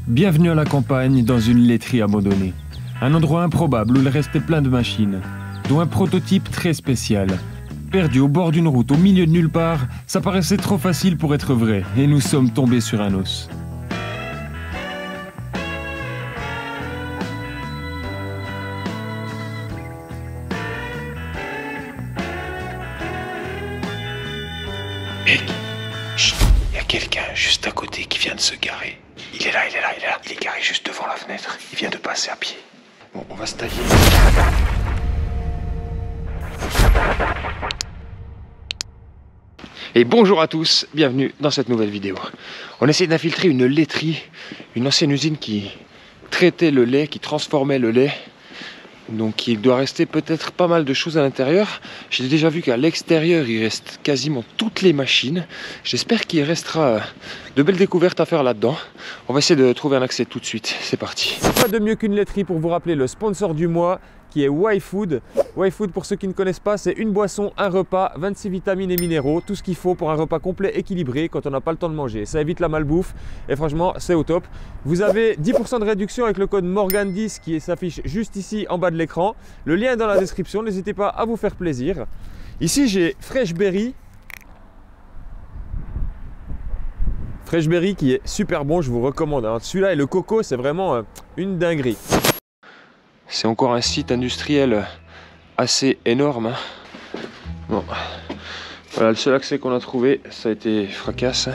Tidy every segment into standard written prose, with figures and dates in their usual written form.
Bienvenue à la campagne dans une laiterie abandonnée. Un endroit improbable où il restait plein de machines, dont un prototype très spécial. Perdu au bord d'une route au milieu de nulle part, ça paraissait trop facile pour être vrai et nous sommes tombés sur un os. Mec, chut, il y a quelqu'un juste à côté qui vient de se garer. Il est là. Il est garé juste devant la fenêtre. Il vient de passer à pied. Bon, on va se tailler. Et bonjour à tous, bienvenue dans cette nouvelle vidéo. On essaie d'infiltrer une laiterie, une ancienne usine qui traitait le lait, qui transformait le lait. Donc il doit rester peut-être pas mal de choses à l'intérieur. J'ai déjà vu qu'à l'extérieur il reste quasiment toutes les machines. J'espère qu'il restera de belles découvertes à faire là-dedans. On va essayer de trouver un accès tout de suite. C'est parti. Pas de mieux qu'une laiterie pour vous rappeler le sponsor du mois qui est YFood. YFood, pour ceux qui ne connaissent pas, c'est une boisson, un repas, 26 vitamines et minéraux, tout ce qu'il faut pour un repas complet équilibré quand on n'a pas le temps de manger. Ça évite la malbouffe et franchement, c'est au top. Vous avez 10% de réduction avec le code Morgan10 qui s'affiche juste ici en bas de l'écran. Le lien est dans la description, n'hésitez pas à vous faire plaisir. Ici, j'ai Fresh Berry. Fresh Berry qui est super bon, je vous recommande. Celui-là et le coco, c'est vraiment une dinguerie. C'est encore un site industriel assez énorme. Bon, voilà, le seul accès qu'on a trouvé, ça a été fracasse.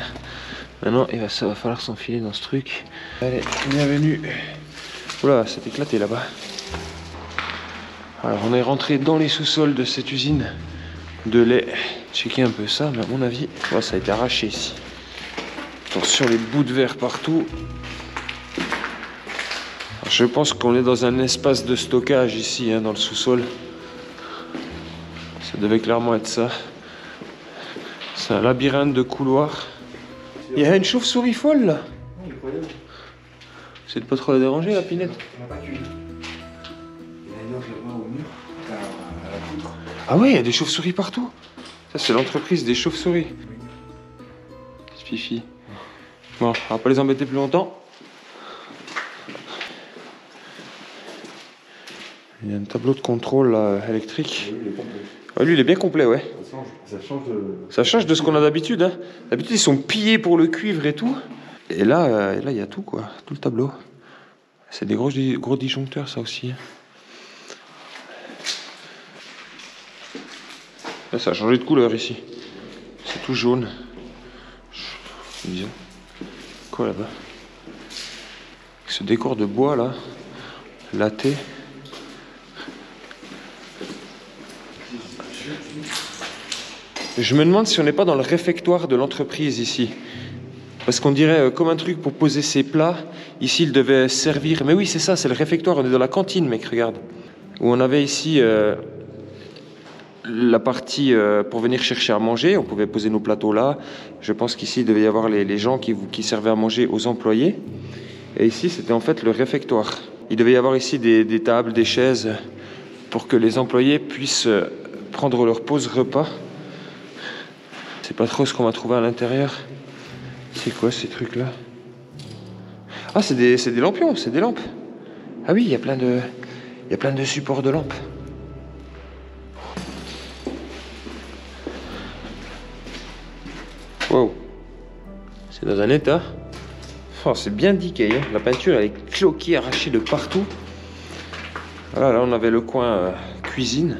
Maintenant, ça va falloir s'enfiler dans ce truc. Allez, bienvenue. Oula, c'est éclaté là-bas. Alors, on est rentré dans les sous-sols de cette usine de lait. Checker un peu ça, mais à mon avis, ouais, ça a été arraché ici. Attention, les bouts de verre partout. Je pense qu'on est dans un espace de stockage ici, dans le sous-sol. Ça devait clairement être ça. C'est un labyrinthe de couloirs. Il y a une chauve-souris folle là. C'est de pas trop la déranger la pinette. Ah ouais, il y a des chauves-souris partout. Ça c'est l'entreprise des chauves-souris. Fifi. Bon, on va pas les embêter plus longtemps. Il y a un tableau de contrôle là, électrique. Ouais, lui il est bien complet, ouais. Ça change de ce qu'on a d'habitude. D'habitude ils sont pillés pour le cuivre et tout. Et là il y a tout quoi, tout le tableau. C'est des gros disjoncteurs ça aussi. Là, ça a changé de couleur ici. C'est tout jaune. C'est bizarre. Quoi là-bas? Ce décor de bois là, laté. Je me demande si on n'est pas dans le réfectoire de l'entreprise ici. Parce qu'on dirait comme un truc pour poser ses plats. Ici, il devait servir... Mais oui, c'est ça, c'est le réfectoire. On est dans la cantine, mec, regarde. Où on avait ici la partie pour venir chercher à manger. On pouvait poser nos plateaux là. Je pense qu'ici, il devait y avoir les gens qui servaient à manger aux employés. Et ici, c'était en fait le réfectoire. Il devait y avoir ici des tables, des chaises pour que les employés puissent prendre leur pause repas. C'est pas trop ce qu'on va trouver à l'intérieur. C'est quoi ces trucs là? Ah, c'est des lampions, c'est des lampes. Ah oui, il y a plein de supports de lampes. Wow. C'est dans un état. Oh, c'est bien diqué, hein. La peinture elle est cloquée, arrachée de partout. Voilà, là on avait le coin cuisine.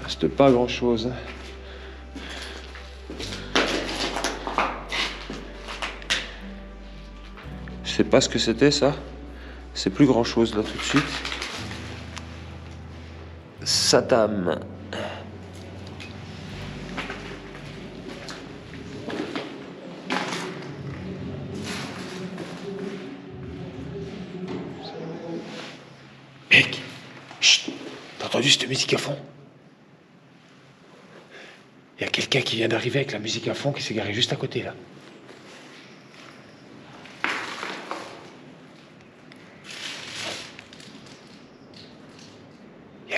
Il reste pas grand chose. Je sais pas ce que c'était ça. C'est plus grand chose là tout de suite. Satam. Mec, chut, t'as entendu cette musique à fond? Il y a quelqu'un qui vient d'arriver avec la musique à fond qui s'est garé juste à côté là.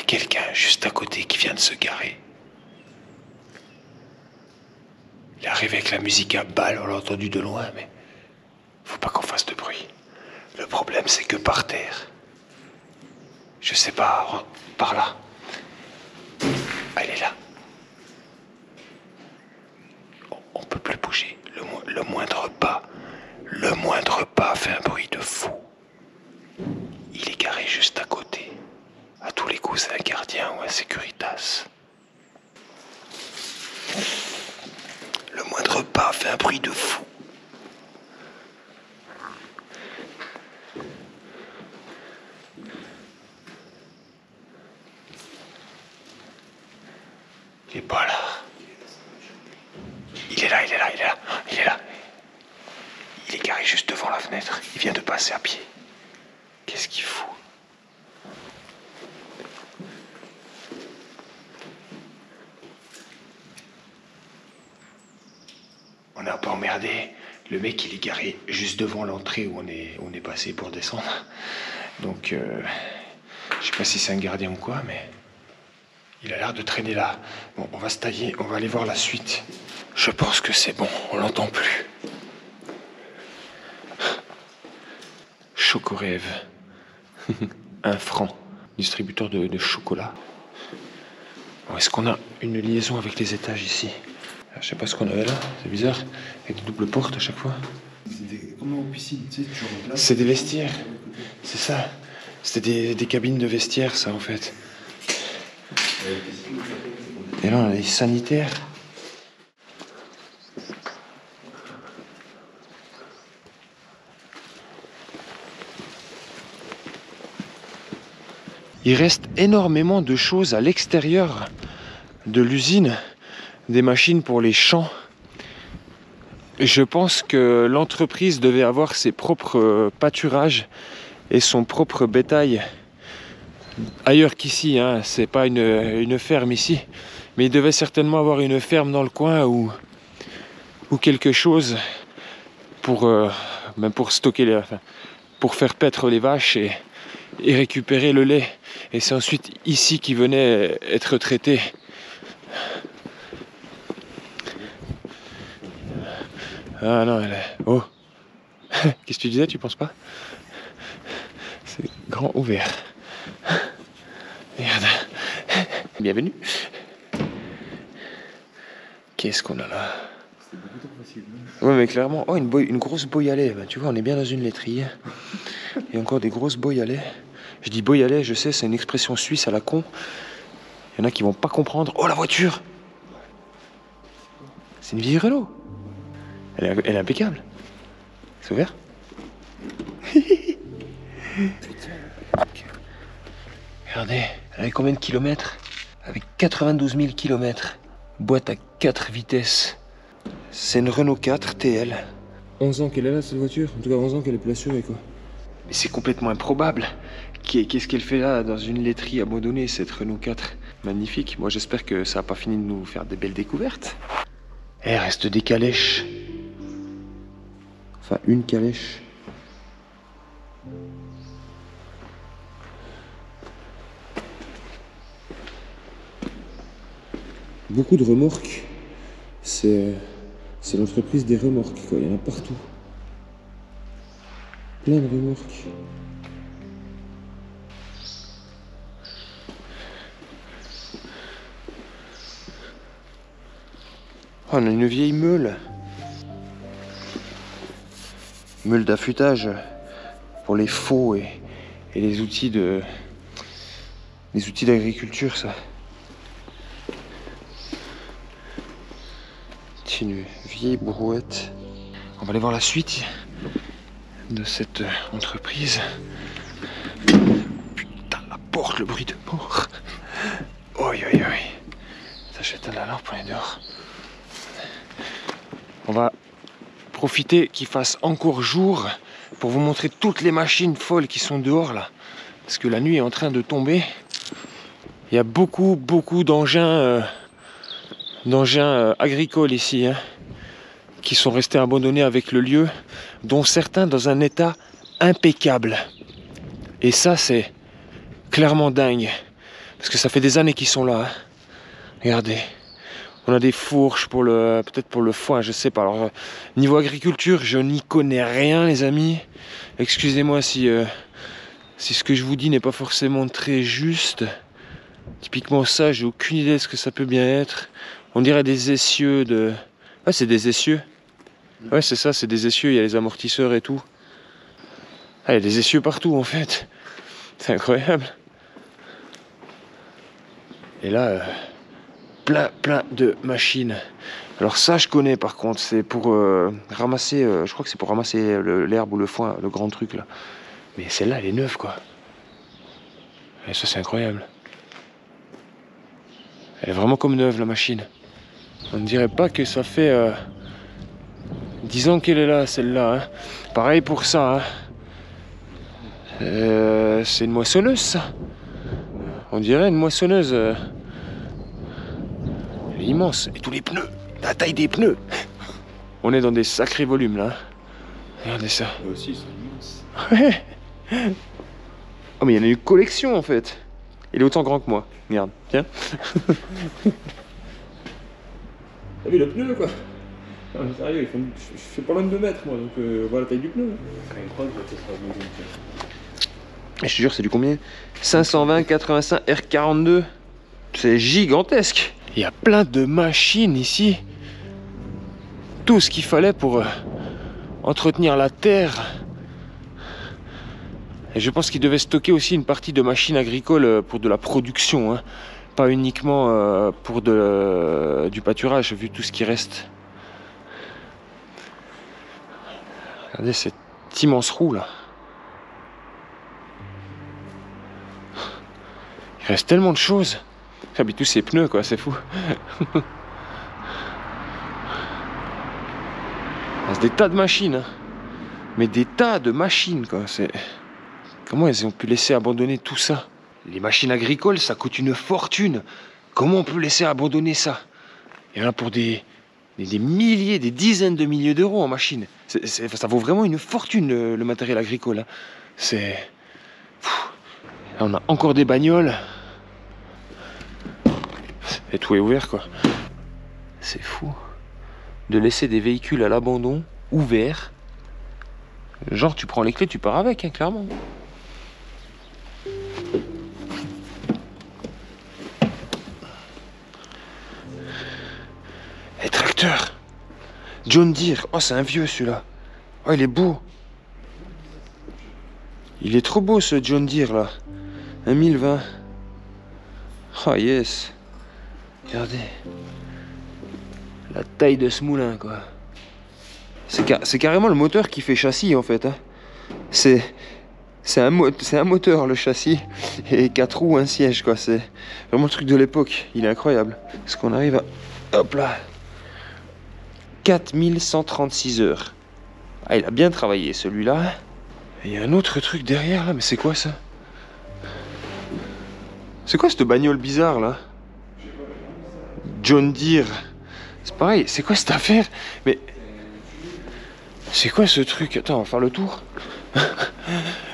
Quelqu'un juste à côté qui vient de se garer. Il est arrivé avec la musique à balle, on l'a entendu de loin, mais faut pas problème, c'est que par terre. Je sais pas, par là. Elle est là. On peut plus bouger. Le moindre pas fait un bruit de fou. Il est garé juste à côté. À tous les coups, c'est un gardien ou un Securitas. Le moindre pas fait un bruit de fou. Il est pas là. Il est là. Il est garé juste devant la fenêtre. Il vient de passer à pied. Qu'est-ce qu'il fout? On est un peu emmerdé. Le mec, il est garé juste devant l'entrée où on est passé pour descendre. Donc, je sais pas si c'est un gardien ou quoi, mais il a l'air de traîner là. Bon, on va se tailler, on va aller voir la suite. Je pense que c'est bon, on l'entend plus. Chocorêve. 1 franc. Distributeur de chocolat. Bon, est-ce qu'on a une liaison avec les étages ici? Je sais pas ce qu'on avait là, c'est bizarre. Avec des doubles portes à chaque fois. Comme en piscine, tu sais, tu remplaces. C'est des vestiaires. C'est ça. C'était des cabines de vestiaires, ça, en fait. Et là, on a les sanitaires. Il reste énormément de choses à l'extérieur de l'usine, des machines pour les champs. Je pense que l'entreprise devait avoir ses propres pâturages et son propre bétail ailleurs qu'ici, hein. C'est pas une ferme ici, mais il devait certainement avoir une ferme dans le coin ou quelque chose pour, même pour stocker pour faire paître les vaches et récupérer le lait. Et c'est ensuite ici qu'il venait être traité. Ah non, elle est... Oh. Qu'est-ce que tu disais, tu penses pas? C'est grand ouvert. Merde. Bienvenue. Qu'est-ce qu'on a là? C'est beaucoup trop facile. Ouais, mais clairement... Oh, une grosse boye à lait. Ben, tu vois, on est bien dans une laiterie. Il y a encore des grosses boyes à lait. Je dis boye à lait, je sais, c'est une expression suisse à la con. Il y en a qui vont pas comprendre. Oh, la voiture! C'est une vieille Renault. Elle est impeccable. C'est ouvert? Regardez, elle avait combien de kilomètres? Avec 92 000 kilomètres. Boîte à 4 vitesses. C'est une Renault 4 TL. 11 ans qu'elle est là, cette voiture. En tout cas, 11 ans qu'elle est plus assurée, quoi. Mais c'est complètement improbable. Qu'est-ce qu'elle fait là, dans une laiterie abandonnée, cette Renault 4? Magnifique. Moi, j'espère que ça n'a pas fini de nous faire des belles découvertes. Eh, reste des calèches. Enfin, une calèche. Beaucoup de remorques. C'est l'entreprise des remorques, quoi. Il y en a partout. Plein de remorques. Oh, on a une vieille meule. Meule d'affûtage pour les faux et les outils d'agriculture, ça. C'est une vieille brouette. On va aller voir la suite de cette entreprise. Putain, la porte, le bruit de mort. Oi, oi, oi. Ça, j'éteins la lampe, on est dehors. On va profiter qu'il fasse encore jour pour vous montrer toutes les machines folles qui sont dehors là. Parce que la nuit est en train de tomber. Il y a beaucoup d'engins agricoles ici, hein, qui sont restés abandonnés avec le lieu, dont certains dans un état impeccable. Et ça, c'est clairement dingue. Parce que ça fait des années qu'ils sont là. Hein. Regardez. On a des fourches pour le, peut-être pour le foin, je sais pas. Alors, niveau agriculture, je n'y connais rien, les amis. Excusez-moi si ce que je vous dis n'est pas forcément très juste. Typiquement ça, j'ai aucune idée de ce que ça peut bien être. On dirait des essieux de... Ah, c'est des essieux. Ouais, c'est ça, c'est des essieux, il y a les amortisseurs et tout. Ah, il y a des essieux partout en fait. C'est incroyable. Et là, plein de machines. Alors ça, je connais par contre, c'est pour ramasser, je crois que c'est pour ramasser l'herbe ou le foin, le grand truc là. Mais celle-là, elle est neuve quoi. Et ça, c'est incroyable. Elle est vraiment comme neuve la machine. On ne dirait pas que ça fait 10 ans qu'elle est là, celle-là. Hein. Pareil pour ça. Hein. C'est une moissonneuse, ça. On dirait une moissonneuse. Elle est immense. Et tous les pneus. La taille des pneus. On est dans des sacrés volumes, là. Regardez ça. Eux aussi, ils sont immenses. Ouais. Oh, mais il y en a une collection, en fait. Il est autant grand que moi. Regarde, tiens. T'as vu le pneu quoi? Non, mais sérieux, ils font... je fais pas loin de 2 mètres moi, donc voilà la taille du pneu. Quand il croise, ça sera bon. Je te jure, c'est du combien? 520 85 R42. C'est gigantesque. Il y a plein de machines ici. Tout ce qu'il fallait pour entretenir la terre. Et je pense qu'ils devaient stocker aussi une partie de machines agricoles pour de la production. Hein. Pas uniquement pour du pâturage, vu tout ce qui reste. Regardez cette immense roue là. Il reste tellement de choses. Ah, mais tous ces pneus quoi, c'est fou. C'est des tas de machines. Hein. Mais des tas de machines quoi. Comment ils ont pu laisser abandonner tout ça? Les machines agricoles, ça coûte une fortune. Comment on peut laisser abandonner ça? Il y en a pour des milliers, des dizaines de milliers d'euros en machine. Ça vaut vraiment une fortune le matériel agricole. Hein. C'est... Là, on a encore des bagnoles. Et tout est ouvert quoi. C'est fou. De laisser des véhicules à l'abandon, ouverts. Genre tu prends les clés, tu pars avec, hein, clairement. Les tracteurs. John Deere. Oh, c'est un vieux celui-là. Oh, il est beau. Il est trop beau ce John Deere là. 1020. Oh yes. Regardez. La taille de ce moulin quoi. C'est carrément le moteur qui fait châssis en fait. Hein. C'est un moteur le châssis. Et 4 roues, un siège quoi. C'est vraiment le truc de l'époque. Il est incroyable. Est-ce qu'on arrive à... Hop là. 4136 heures. Ah, il a bien travaillé celui-là. Il y a un autre truc derrière là, mais c'est quoi ça? C'est quoi cette bagnole bizarre là? John Deere. C'est pareil, c'est quoi cette affaire? Mais... C'est quoi ce truc? Attends, on va faire le tour.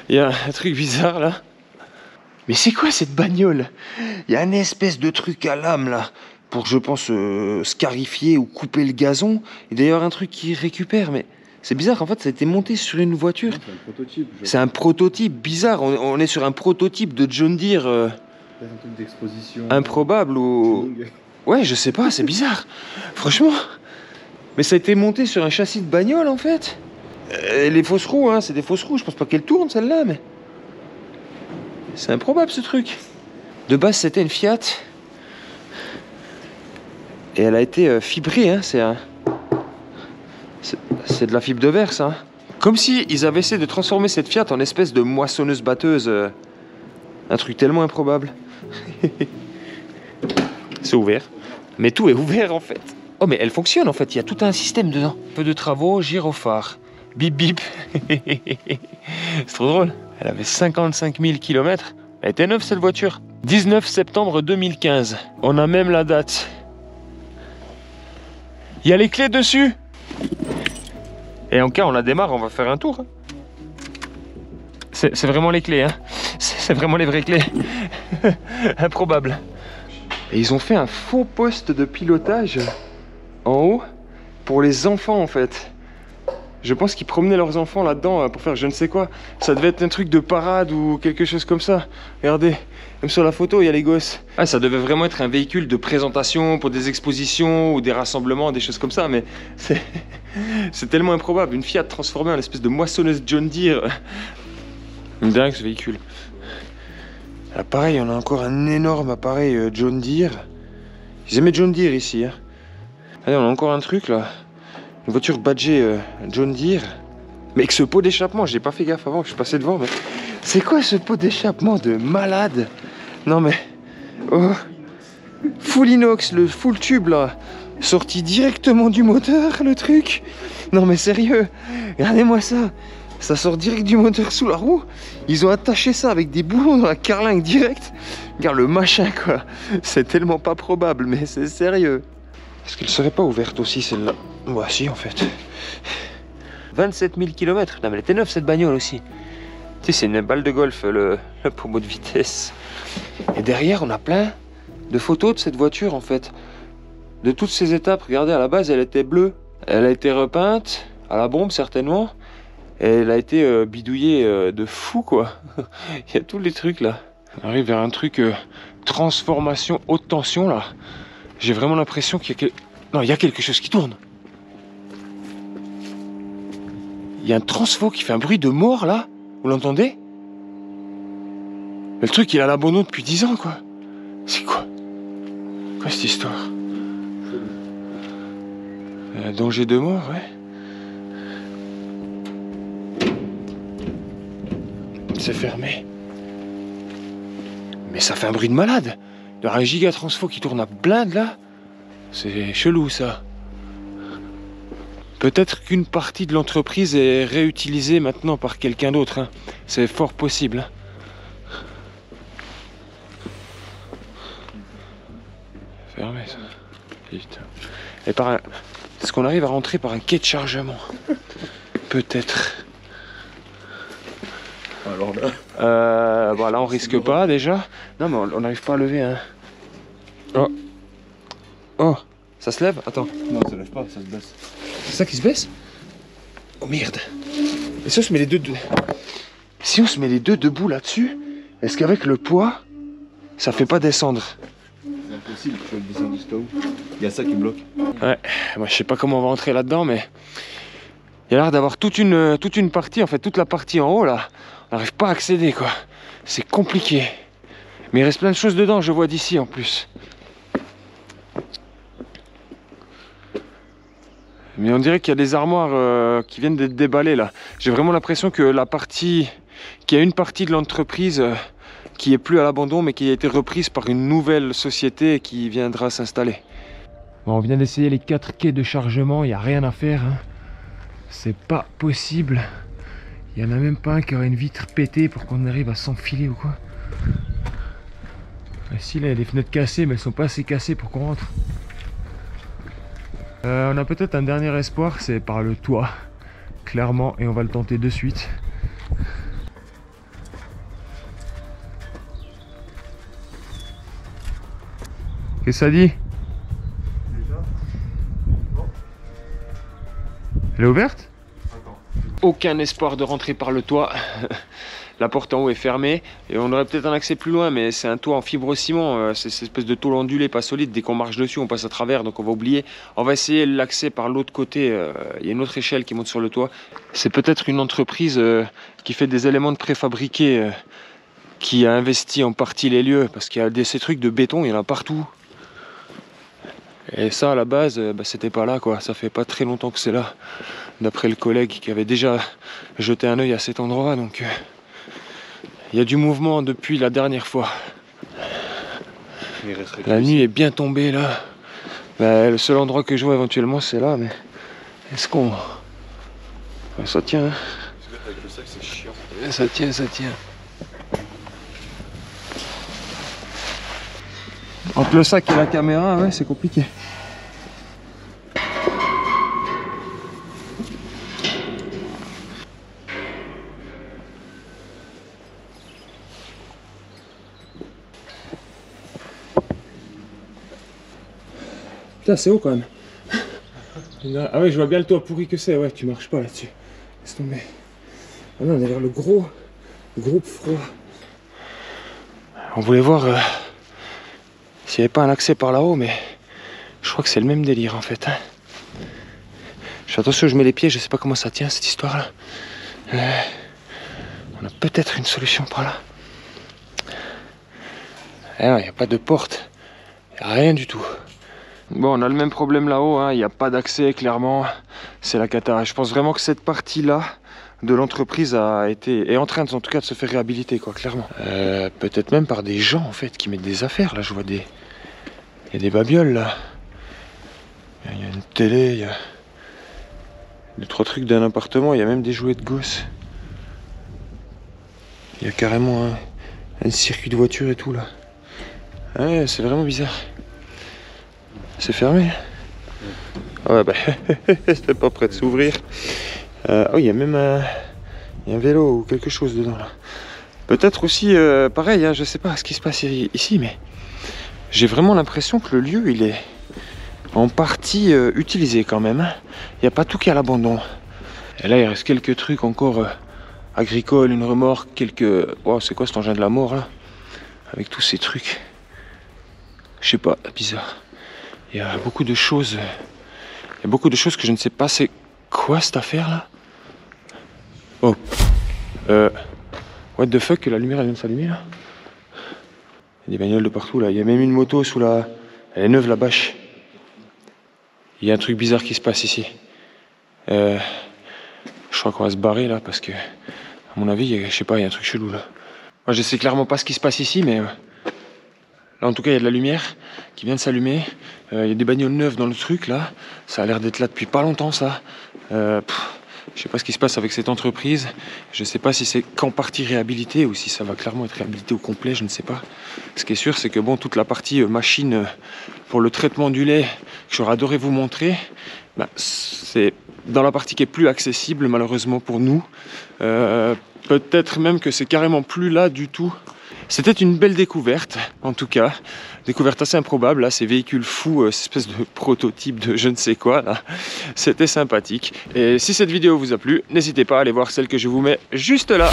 Il y a un truc bizarre là. Mais c'est quoi cette bagnole? Il y a une espèce de truc à lame là. Pour, je pense, scarifier ou couper le gazon. Et d'ailleurs un truc qui récupère, mais c'est bizarre, en fait ça a été monté sur une voiture. C'est un prototype. C'est un prototype bizarre, on est sur un prototype de John Deere un truc d'exposition. improbable ou... Ouais, je sais pas, c'est bizarre. Franchement. Mais ça a été monté sur un châssis de bagnole en fait. Les fausses roues, hein, c'est des fausses roues, je pense pas qu'elle tourne celle-là, mais... C'est improbable ce truc. De base c'était une Fiat. Et elle a été fibrée, hein, c'est de la fibre de verre, ça. Hein. Comme si ils avaient essayé de transformer cette Fiat en espèce de moissonneuse-batteuse. Un truc tellement improbable. C'est ouvert. Mais tout est ouvert, en fait. Oh, mais elle fonctionne, en fait. Il y a tout un système dedans. Peu de travaux, gyrophare. Bip, bip. C'est trop drôle. Elle avait 55 000 km. Elle était neuve, cette voiture. 19 septembre 2015. On a même la date. Il y a les clés dessus. Et en cas on la démarre, on va faire un tour. C'est vraiment les clés, hein. C'est vraiment les vraies clés. Improbable. Et ils ont fait un faux poste de pilotage en haut pour les enfants en fait. Je pense qu'ils promenaient leurs enfants là-dedans pour faire je ne sais quoi. Ça devait être un truc de parade ou quelque chose comme ça. Regardez, même sur la photo, il y a les gosses. Ah, ça devait vraiment être un véhicule de présentation pour des expositions ou des rassemblements, des choses comme ça. Mais c'est tellement improbable. Une Fiat transformée en espèce de moissonneuse John Deere. Dingue ce véhicule. Là, pareil, on a encore un énorme appareil John Deere. Ils aimaient John Deere ici. Hein. Allez, on a encore un truc là. Une voiture badgée John Deere. Mais avec ce pot d'échappement, j'ai pas fait gaffe avant que je passais devant. Mais c'est quoi ce pot d'échappement de malade? Non mais... Oh. Full inox, le full tube là. Sorti directement du moteur le truc. Non mais sérieux. Regardez-moi ça. Ça sort direct du moteur sous la roue. Ils ont attaché ça avec des boulons dans la carlingue direct. Regarde le machin quoi. C'est tellement pas probable mais c'est sérieux. Est-ce qu'elle serait pas ouverte aussi celle-là? Bah si en fait. 27 000 km. Non mais elle était neuve cette bagnole aussi. Tu sais c'est une balle de golf le pommeau de vitesse. Et derrière on a plein de photos de cette voiture en fait. De toutes ces étapes. Regardez à la base elle était bleue. Elle a été repeinte à la bombe certainement. Et elle a été bidouillée de fou quoi. Il y a tous les trucs là. On arrive vers un truc transformation haute tension là. J'ai vraiment l'impression qu'il y a non, il y a quelque chose qui tourne. Il y a un transfo qui fait un bruit de mort là. Vous l'entendez? Le truc il est à l'abandon depuis 10 ans quoi. C'est quoi? Quoi cette histoire? Danger de mort, ouais. C'est fermé. Mais ça fait un bruit de malade. Il y a un giga transfo qui tourne à blinde là. C'est chelou ça. Peut-être qu'une partie de l'entreprise est réutilisée maintenant par quelqu'un d'autre. Hein. C'est fort possible. Hein. Fermé ça. Putain. Et par un... Est-ce qu'on arrive à rentrer par un quai de chargement? Peut-être. Alors là... Bon, là on risque pas déjà. Non mais on n'arrive pas à lever. Hein. Oh. Oh. Ça se lève? Attends. Non, ça lève pas, ça se baisse. C'est ça qui se baisse? Oh merde. Et si on se met les deux... Si on se met les deux debout là-dessus, est-ce qu'avec le poids, ça fait pas descendre? C'est impossible, tu vas descendre jusqu'à où? Il y a ça qui bloque. Ouais, moi je sais pas comment on va entrer là-dedans, mais... Il y a l'air d'avoir toute une partie, en fait, toute la partie en haut là. On n'arrive pas à accéder quoi. C'est compliqué. Mais il reste plein de choses dedans, je vois d'ici en plus. Mais on dirait qu'il y a des armoires qui viennent d'être déballées là. J'ai vraiment l'impression que qu'il y a une partie de l'entreprise qui est plus à l'abandon mais qui a été reprise par une nouvelle société qui viendra s'installer. Bon, on vient d'essayer les 4 quais de chargement, il n'y a rien à faire. Hein. C'est pas possible. Il n'y en a même pas un qui aurait une vitre pétée pour qu'on arrive à s'enfiler ou quoi. Ici là il y a des fenêtres cassées mais elles sont pas assez cassées pour qu'on rentre. On a peut-être un dernier espoir, c'est par le toit, clairement, et on va le tenter de suite. Qu'est-ce que ça dit? Elle est ouverte? Aucun espoir de rentrer par le toit. La porte en haut est fermée et on aurait peut-être un accès plus loin, mais c'est un toit en fibrociment, c'est cette espèce de tôle ondulée pas solide. Dès qu'on marche dessus on passe à travers, donc on va oublier. On va essayer l'accès par l'autre côté, il y a une autre échelle qui monte sur le toit. C'est peut-être une entreprise qui fait des éléments de préfabriqués, qui a investi en partie les lieux, parce qu'il y a ces trucs de béton, il y en a partout. Et ça à la base, c'était pas là quoi, ça fait pas très longtemps que c'est là, d'après le collègue qui avait déjà jeté un œil à cet endroit, donc... Il y a du mouvement depuis la dernière fois. La nuit est bien tombée là. Le seul endroit que je vois éventuellement c'est là, mais est-ce qu'on... Ouais, ça tient. Hein. Avec le sac c'est chiant. Ça tient, ça tient. Entre le sac et la caméra, ouais, c'est compliqué. Putain, c'est haut quand même. Ah ouais, je vois bien le toit pourri que c'est. Ouais, tu marches pas là-dessus. Laisse tomber. Ah non, on est vers le gros groupe froid. On voulait voir s'il n'y avait pas un accès par là-haut, mais je crois que c'est le même délire en fait. Hein. Je fais attention, je mets les pieds, je sais pas comment ça tient cette histoire-là. On a peut-être une solution par là. Eh non, il n'y a pas de porte. Il n'y a rien du tout. Bon, on a le même problème là-haut, hein. Il n'y a pas d'accès, clairement. C'est la cata. Je pense vraiment que cette partie-là de l'entreprise est en train, en tout cas, de se faire réhabiliter, quoi, clairement. Peut-être même par des gens, en fait, qui mettent des affaires. Là, je vois il y a des babioles, là. Il y a une télé, il y a 2-3 trucs d'un appartement. Il y a même des jouets de gosses. Il y a carrément un circuit de voiture et tout, là. Ouais, c'est vraiment bizarre. C'est fermé. Ouais, bah, c'était pas prêt de s'ouvrir. Oh, il y a même un vélo ou quelque chose dedans, là. Peut-être aussi, pareil, hein, je sais pas ce qui se passe ici, mais j'ai vraiment l'impression que le lieu, il est en partie utilisé quand même. Hein. Il n'y a pas tout qui est à l'abandon. Et là, il reste quelques trucs encore agricoles, une remorque, quelques... Oh, c'est quoi cet engin de la mort, là? Avec tous ces trucs. Je sais pas, bizarre. Il y a beaucoup de choses. Il y a beaucoup de choses que je ne sais pas. C'est quoi cette affaire là? Oh. What the fuck, que la lumière elle vient de s'allumer là? Il y a des bagnoles de partout là. Il y a même une moto sous la. Elle est neuve la bâche. Il y a un truc bizarre qui se passe ici. Je crois qu'on va se barrer là parce que, à mon avis, je sais pas, il y a un truc chelou là. Moi je sais clairement pas ce qui se passe ici, mais. Là, en tout cas, il y a de la lumière qui vient de s'allumer. Il y a des bagnoles neuves dans le truc, là. Ça a l'air d'être là depuis pas longtemps, ça. Je sais pas ce qui se passe avec cette entreprise. Je sais pas si c'est qu'en partie réhabilité ou si ça va clairement être réhabilité au complet, je ne sais pas. Ce qui est sûr, c'est que bon, toute la partie machine pour le traitement du lait que j'aurais adoré vous montrer, bah, c'est dans la partie qui est plus accessible, malheureusement pour nous. Peut-être même que c'est carrément plus là du tout. C'était une belle découverte, en tout cas. Découverte assez improbable, là, ces véhicules fous, cette espèce de prototype de je ne sais quoi, là. C'était sympathique. Et si cette vidéo vous a plu, n'hésitez pas à aller voir celle que je vous mets juste là.